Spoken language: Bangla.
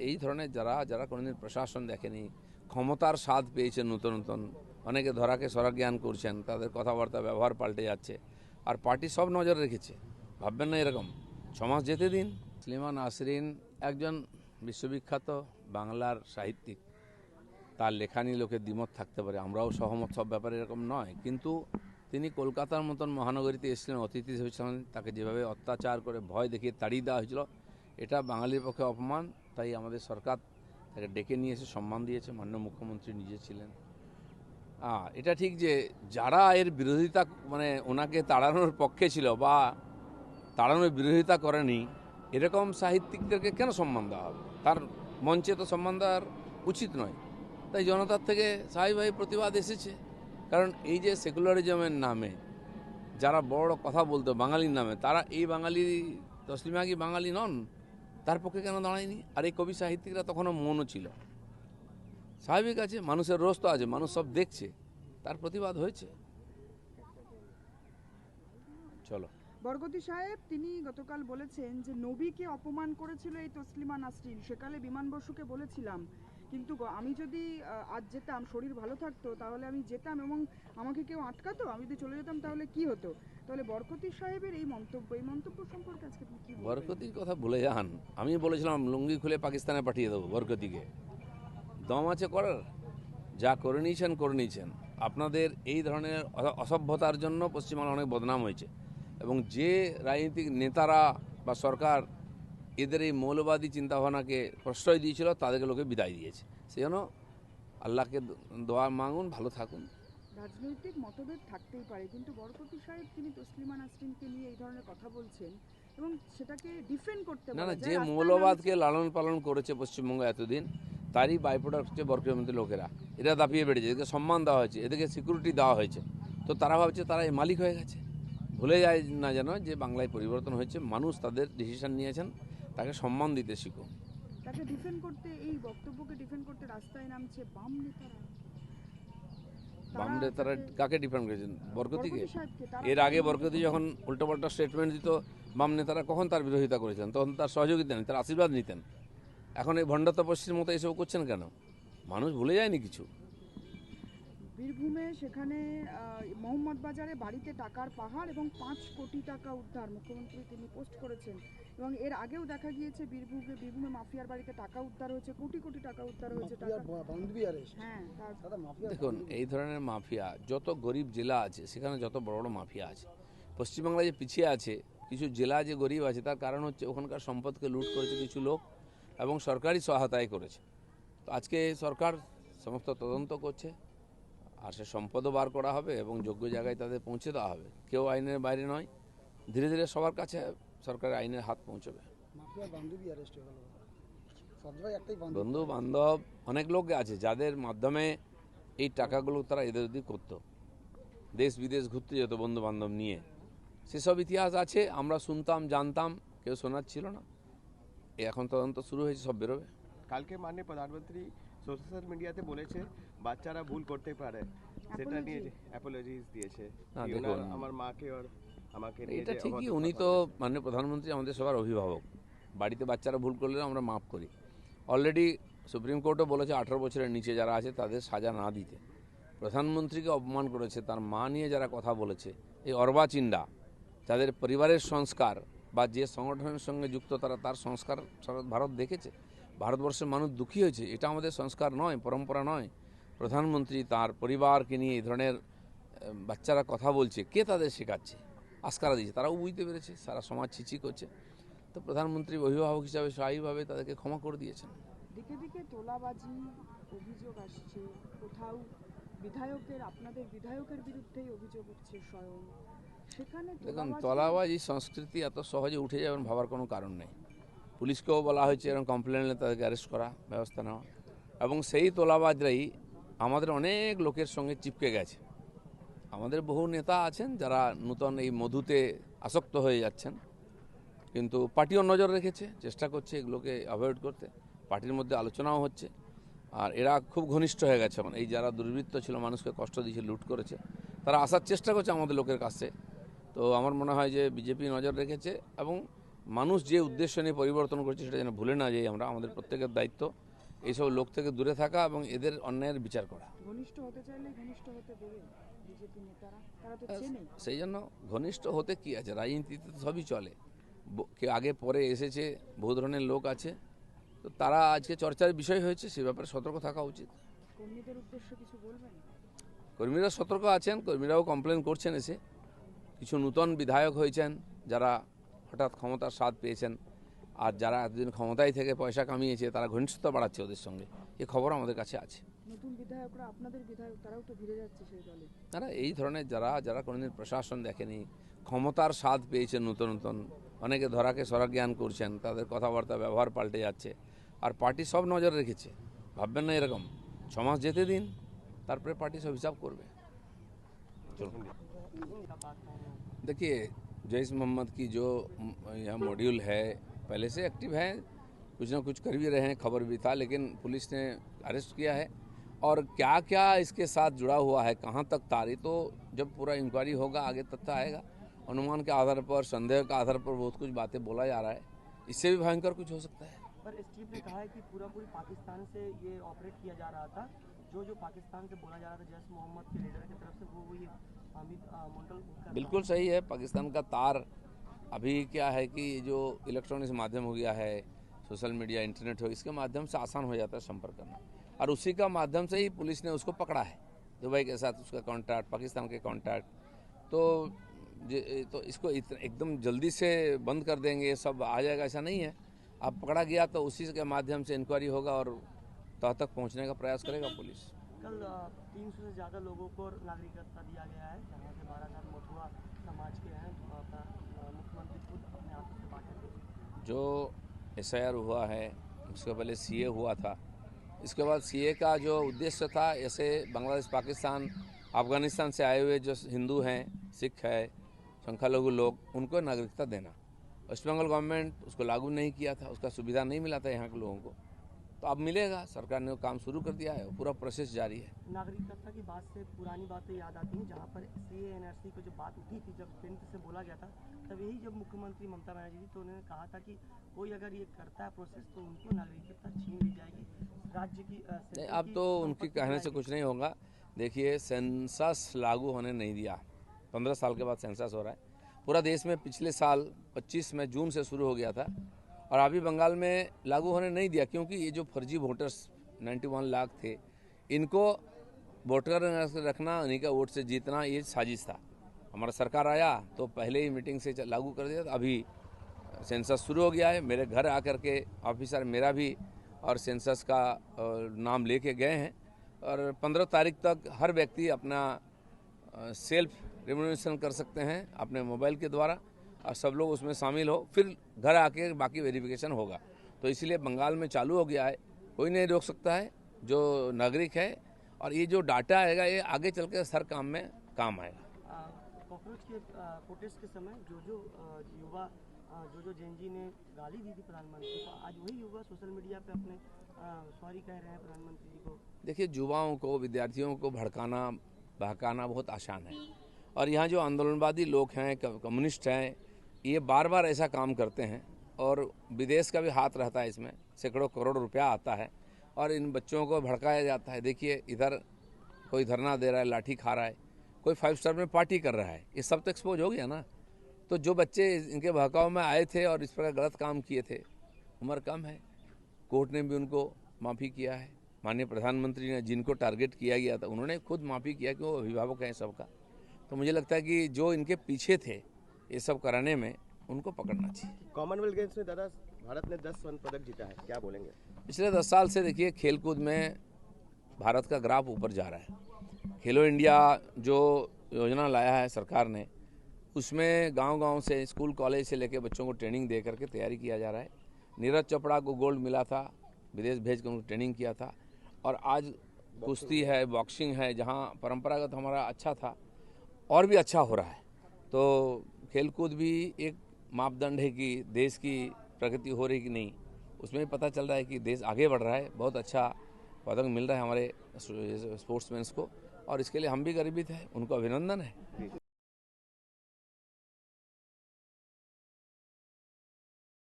এই ধরনের যারা যারা কোনোদিন প্রশাসন দেখেনি, ক্ষমতার স্বাদ পেয়েছে, নতুন নতুন অনেকে ধরাকে সরাজ্ঞান করছেন, তাদের কথাবার্তা ব্যবহার পাল্টে যাচ্ছে। আর পার্টি সব নজর রেখেছে, ভাববেন না এরকম 6 মাস যেতে দিন। তসলিমা নাসরিন একজন বিশ্ববিখ্যাত বাংলার সাহিত্যিক, তার লেখা নিয়ে লোকের দ্বিমত থাকতে পারে, আমরাও সহমত সব ব্যাপারে এরকম নয়, কিন্তু তিনি কলকাতার মতন মহানগরীতে এসেছিলেন, অতিথি হয়েছিলেন, তাকে যেভাবে অত্যাচার করে ভয় দেখিয়ে তাড়িয়ে দেওয়া হয়েছিল, এটা বাঙালির পক্ষে অপমান। তাই আমাদের সরকার তাকে ডেকে নিয়ে এসে সম্মান দিয়েছে, মাননীয় মুখ্যমন্ত্রী নিজে ছিলেন। এটা ঠিক যে যারা এর বিরোধিতা মানে ওনাকে তাড়ানোর পক্ষে ছিল বা তাড়ানোর বিরোধিতা করেনি, এরকম সাহিত্যিকদেরকে কেন সম্মান দেওয়া হবে? তার মঞ্চে তো সম্মান দেওয়ার উচিত নয়। তাই জনতার থেকে স্বাভাবিকভাবে প্রতিবাদ এসেছে। কারণ এই যে সেকুলারিজমের নামে যারা বড় কথা বলতো বাঙালির নামে, তারা এই বাঙালি তসলিমা কি বাঙালি নন? তার পক্ষে কেন দাঁড়ায়নি? আর এই কবি সাহিত্যিকরা তখনও মনও ছিল। স্বাভাবিক আছে, মানুষের রোষ তো আছে, মানুষ সব দেখছে, তার প্রতিবাদ হয়েছে। চলো। বরকতি সাহেব তিনি গতকাল বলেছেন যে নবীকে অপমান করেছিল এই তসলিমা নাসরিন, সেকালে বিমান বসুকে বলেছিলাম, কিন্তু আমি যদি আজ যেতাম, শরীর ভালো থাকতো, তাহলে আমি যেতাম এবং আমাকে কেউ আটকাতো, আমি যদি চলে যেতাম তাহলে কি হতো? তাহলে বরকতি সাহেবের এই মন্তব্য সম্পর্কে আজকে আপনি কি বলবেন? বরকতির কথা ভুলে যান। আমি বলেছিলাম লুঙ্গি খুলে পাকিস্তানে পাঠিয়ে দেবো বরকতিকে। দম আছে করার? যা করে নিয়েছেন। আপনাদের এই ধরনের অসভ্যতার জন্য পশ্চিমবাংলা অনেক বদনাম হয়েছে, এবং যে রাজনৈতিক নেতারা বা সরকার এদের এই মৌলবাদী চিন্তাভাবনাকে প্রশ্রয় দিয়েছিল, তাদেরকে লোকে বিদায় দিয়েছে। সেজন্য আল্লাহকে দোয়া মাঙুন, ভালো থাকুন। রাজনৈতিক মতভেদ থাকতেই পারে, কিন্তু বরকতি সাহেব তিনি তসলিমা নাসরিনকে নিয়ে এই ধরনের কথা বলছেন এবং সেটাকে ডিফেন্ড করতে না, বলা যায়। যে মৌলবাদকে লালন পালন করেছে পশ্চিমবঙ্গ এতদিন, তারই বাইপ্রোডাক্ট হচ্ছে বরকতির লোকেরা। এরা দাপিয়ে বেড়েছে, এদেরকে সম্মান দেওয়া হয়েছে, এদেরকে সিকিউরিটি দেওয়া হয়েছে, তো তারা ভাবছে তারা এই মালিক হয়ে গেছে। ভুলে যায় না যেন যে বাংলায় পরিবর্তন হয়েছে, মানুষ তাদের ডিসিশন নিয়েছেন, তাকে সম্মান দিতে শিখো। তাকে ডিফেন্ড করতে, এই বক্তব্যকে ডিফেন্ড করতে রাস্তায় নামছে বাম নেতারা। বাম নেতারা কাকে ডিফেন্ড করেছেন? বরকতিকে। সাহেবকে। এর আগে বরকতি যখন উল্টোপাল্টা স্টেটমেন্ট দিত, বাম নেতারা কখন তার বিরোধিতা করেছেন? তখন তার সহযোগিতা নিতেন, তার আশীর্বাদ নিতেন। এখন এই ভণ্ড তপস্বীর মতো এসব করছেন কেন? মানুষ ভুলে যায়নি কিছু। বীরভূমে সেখানে মোহাম্মদ বাজারে বাড়িতে টাকার পাহাড় এবং 5 কোটি টাকা উদ্ধার, মুখ্যমন্ত্রী তিনি পোস্ট করেছেন। এবং এর আগেও দেখা গিয়েছে বীরভূমে মাফিয়ার বাড়িতে টাকা উদ্ধার হয়েছে, কোটি কোটি টাকা উদ্ধার হয়েছে। হ্যাঁ, দেখুন, এই ধরনের মাফিয়া যত গরিব জেলা আছে সেখানে যত বড় বড় মাফিয়া আছে। পশ্চিমবাংলা যে পিছিয়ে আছে, কিছু জেলা যে গরিব আছে, তার কারণ হচ্ছে ওখানকার সম্পদকে লুট করেছে কিছু লোক এবং সরকারি সহায়তায় করেছে। তো আজকে সরকার সমস্ত তদন্ত করছে, আর সে সম্পদও বার করা হবে এবং যোগ্য জায়গায় তাদের পৌঁছে দেওয়া হবে। কেউ আইনের বাইরে নয়, ধীরে ধীরে সবার কাছে সরকারের আইনের হাত পৌঁছবে। বন্ধু বান্ধব অনেক লোক আছে যাদের মাধ্যমে এই টাকাগুলো তারা এদের ওদিক করতো, দেশ বিদেশ ঘুরতে যেত বন্ধু বান্ধব নিয়ে। সেসব ইতিহাস আছে, আমরা শুনতাম, জানতাম, কেউ শোনার ছিল না। এখন তদন্ত শুরু হয়েছে, সব বেরোবে। কালকে মাননীয় প্রধানমন্ত্রী সোশ্যাল মিডিয়াতে বলেছে বাচ্চারা ভুল করতে পারে, সেটা নিয়ে অ্যাপোলজিস দিয়েছে। আমার মাকে আর আমাকে এটা ঠিকই, উনি তো মাননীয় প্রধানমন্ত্রী আমাদের সবার অভিভাবক। বাড়িতে বাচ্চারা ভুল করলে আমরা মাফ করি। অলরেডি সুপ্রিম কোর্টও বলেছে 18 বছরের নিচে যারা আছে তাদের সাজা না দিতে। প্রধানমন্ত্রীকে অপমান করেছে, তার মা নিয়ে যারা কথা বলেছে, এই অর্বাচিন্ডা, যাদের পরিবারের সংস্কার বা যে সংগঠনের সঙ্গে যুক্ত তারা, তার সংস্কার ভারত দেখেছে। ভারতবর্ষের মানুষ দুঃখী হয়েছে। এটা আমাদের সংস্কার নয়, পরম্পরা নয়। প্রধানমন্ত্রী তার পরিবারকে নিয়ে এই ধরনের বাচ্চারা কথা বলছে, কে তাদের শেখাচ্ছে, আস্কারা দিয়েছে, তারাও বুঝতে পেরেছে, সারা সমাজ ছিচি করছে। তো প্রধানমন্ত্রী অভিভাবক হিসাবে স্বাভাবিকভাবে তাদেরকে ক্ষমা করে দিয়েছেন। দিকে দিকে তোলাবাজি অভিযোগ আসছে, কোথাও আপনাদের বিধায়কের বিরুদ্ধেই অভিযোগ উঠছে স্বয়ং। সেখানে দেখুন, তোলাবাজি সংস্কৃতি এত সহজে উঠে যাবেন ভাবার কোনো কারণ নেই। পুলিশকেও বলা হয়েছে এরকম কমপ্লেন এলে তাদেরকে অ্যারেস্ট করা, ব্যবস্থা নেওয়া, এবং সেই তোলাবাজরাই আমাদের অনেক লোকের সঙ্গে চিপকে গেছে। আমাদের বহু নেতা আছেন যারা নূতন এই মধুতে আসক্ত হয়ে যাচ্ছেন, কিন্তু পার্টিও নজর রেখেছে, চেষ্টা করছে এগুলোকে অ্যাভয়েড করতে। পার্টির মধ্যে আলোচনাও হচ্ছে, আর এরা খুব ঘনিষ্ঠ হয়ে গেছে। এখন এই যারা দুর্বৃত্ত ছিল, মানুষকে কষ্ট দিয়েছে, লুট করেছে, তারা আসার চেষ্টা করছে আমাদের লোকের কাছে। তো আমার মনে হয় যে বিজেপি নজর রেখেছে এবং মানুষ যে উদ্দেশ্য নিয়ে পরিবর্তন করছে সেটা যেন ভুলে না যাই আমরা। আমাদের প্রত্যেকের দায়িত্ব এইসব লোক থেকে দূরে থাকা এবং এদের অন্যায়ের বিচার করা। ঘনিষ্ঠ হতে চাইলে ঘনিষ্ঠ হতে দেবে বিজেপি নেতারা, তারা তো চেনে। সেই জন্য ঘনিষ্ঠ হতে কি আছে, রাজনীতিতে তো সবই চলে। কে আগে পরে এসেছে, বহু ধরনের লোক আছে, তো তারা আজকে চর্চার বিষয় হয়েছে, সে ব্যাপারে সতর্ক থাকা উচিত। কর্মীদের উদ্দেশ্যে কিছু বলবেন? কর্মীরা সতর্ক আছেন, কর্মীরাও কমপ্লেন করছেন এসে। কিছু নূতন বিধায়ক হয়েছেন যারা হঠাৎ ক্ষমতার স্বাদ পেয়েছেন, আর যারা এতদিন ক্ষমতায় থেকে পয়সা কামিয়েছে তারা ঘনিষ্ঠতা বাড়াচ্ছে ওদের সঙ্গে, এ খবর আমাদের কাছে আছে। নতুন বিধায়করা, আপনাদের বিধায়ক, তারাও তো ভিড়ে যাচ্ছে সেই দলে। তারা এই ধরনের যারা কোনোদিন প্রশাসন দেখেনি, ক্ষমতার স্বাদ পেয়েছেন নতুন নতুন, অনেকে ধরাকে সরাজ্ঞান করছেন, তাদের কথাবার্তা ব্যবহার পাল্টে যাচ্ছে। আর পার্টি সব নজর রেখেছে, ভাববেন না এরকম। 6 মাস যেতে দিন, তারপরে पार्टी सब हिसाब করবে। देखिए, जैश मोहम्मद की जो यहाँ मॉड्यूल है पहले से एक्टिव है, कुछ ना कुछ कर भी रहे हैं, खबर भी था, लेकिन पुलिस ने अरेस्ट किया है। और क्या क्या इसके साथ जुड़ा हुआ है, कहाँ तक तारी, तो जब पूरा इंक्वायरी होगा आगे तथ्य आएगा। अनुमान के आधार पर, संदेह के आधार पर बहुत कुछ बातें बोला जा रहा है, इससे भी भयंकर कुछ हो सकता है। पर एसटीएफ ने कहा है कि पूरी पाकिस्तान से ये ऑपरेट किया जा रहा था, जो पाकिस्तान से बोला जा रहा था जैश मोहम्मद के लीडर की तरफ से, वो ये हामिद मोंटल बिल्कुल सही है। पाकिस्तान का तार अभी क्या है कि जो इलेक्ट्रॉनिक्स माध्यम हो गया है, सोशल मीडिया, इंटरनेट हो, इसके माध्यम से आसान हो जाता है संपर्क करना, और उसी का माध्यम से ही पुलिस ने उसको पकड़ा है। दुबई के साथ उसका कॉन्टैक्ट, पाकिस्तान के कॉन्टैक्ट, तो इसको एकदम जल्दी से बंद कर देंगे, ये सब आ जाएगा, ऐसा नहीं है। अब पकड़ा गया तो उसी के माध्यम से इंक्वायरी होगा और तह तक पहुंचने का प्रयास करेगा पुलिस। कल 300 से ज़्यादा लोगों को नागरिकता दिया गया है, जहाँ से 12,000 मथुरा समाज के हैं, मुख्यमंत्री खुद अपने हाथों से बांटेंगे। जो SIR हुआ है, उसके पहले CA हुआ था, इसके बाद CA का जो उद्देश्य था, ऐसे बांग्लादेश, पाकिस्तान, अफगानिस्तान से आए हुए जो हिंदू हैं, सिख है, संख्यालघु लोग, उनको नागरिकता देना। वेस्ट बंगाल गवर्नमेंट उसको लागू नहीं किया था, उसका सुविधा नहीं मिला था यहाँ के लोगों को, तो अब मिलेगा। सरकार ने वो काम शुरू कर दिया है, पूरा प्रोसेस जारी है। नागरिकता की बात से पुरानी बातें याद आती हैं, जहाँ पर CA NRC को जो बात उठी थी, जब केंद्र से बोला गया था, तब यही जब मुख्यमंत्री ममता बनर्जी थी, तो उन्होंने कहा था कि कोई अगर ये करता है प्रोसेस तो उनको नागरिकता छीन ली जाएगी। राज्य की नहीं, अब तो उनके कहने से कुछ नहीं होगा। देखिए, सेंसस लागू होने नहीं दिया, 15 साल के बाद सेंसस हो रहा है पूरा देश में। पिछले साल 25 में जून से शुरू हो गया था, और अभी बंगाल में लागू होने नहीं दिया, क्योंकि ये जो फर्जी वोटर्स 91 लाख थे, इनको वोटर रखना, उन्हीं का वोट से जीतना, ये साजिश था। हमारा सरकार आया तो पहले ही मीटिंग से लागू कर दिया था। अभी सेंसस शुरू हो गया है, मेरे घर आकर के ऑफिसर मेरा भी और सेंसस का नाम लेके गए हैं, और 15 तारीख तक हर व्यक्ति अपना सेल्फ रिम्यूनरेशन कर सकते हैं अपने मोबाइल के द्वारा, और सब लोग उसमें शामिल हो, फिर घर आके बाकी वेरिफिकेशन होगा। तो इसलिए बंगाल में चालू हो गया है, कोई नहीं रोक सकता है जो नागरिक है, और ये जो डाटा आएगा ये आगे चल के हर काम में काम आएगा। कॉकरोच के प्रोटेस्ट के समय जो युवा जो जेनजी ने गाली दी थी प्रधानमंत्री को, आज वही युवा सोशल मीडिया पे अपने सॉरी कह रहे हैं प्रधानमंत्री जी को। देखिए, युवाओं को, विद्यार्थियों को भड़काना बहकाना बहुत आसान है, और यहाँ जो आंदोलनवादी लोग हैं, कम्युनिस्ट हैं, ये बार बार ऐसा काम करते हैं, और विदेश का भी हाथ रहता है इसमें, सैकड़ों करोड़ रुपया आता है, और इन बच्चों को भड़काया जाता है। देखिए, इधर कोई धरना दे रहा है, लाठी खा रहा है, कोई 5 स्टार में पार्टी कर रहा है, ये सब तो एक्सपोज हो गया ना। तो जो बच्चे इनके बहकाव में आए थे और इस प्रकार गलत काम किए थे, उम्र कम है, कोर्ट ने भी उनको माफ़ी किया है। माननीय प्रधानमंत्री ने जिनको टारगेट किया गया था, उन्होंने खुद माफ़ी किया कि वो अभिभावक हैं सबका। तो मुझे लगता है कि जो इनके पीछे थे ये सब कराने में, उनको पकड़ना चाहिए। कॉमनवेल्थ गेम्स में दादा भारत ने 10 स्वर्ण पदक जीता है, क्या बोलेंगे? पिछले 10 साल से देखिए, खेलकूद में भारत का ग्राफ ऊपर जा रहा है। खेलो इंडिया जो योजना लाया है सरकार ने, उसमें गांव-गांव से, स्कूल कॉलेज से लेकर बच्चों को ट्रेनिंग दे करके तैयारी किया जा रहा है। नीरज चोपड़ा को गोल्ड मिला था, विदेश भेज कर उनको ट्रेनिंग किया था, और आज कुश्ती है, बॉक्सिंग है, जहां परंपरागत हमारा अच्छा था और भी अच्छा हो रहा है। तो खेलकूद भी एक मापदंड है कि देश की प्रगति हो रही कि नहीं, उसमें भी पता चल रहा है कि देश आगे बढ़ रहा है। बहुत अच्छा पदक मिल रहा है हमारे स्पोर्ट्समैन्स को, और इसके लिए हम भी गर्वित हैं, उनको अभिनंदन है।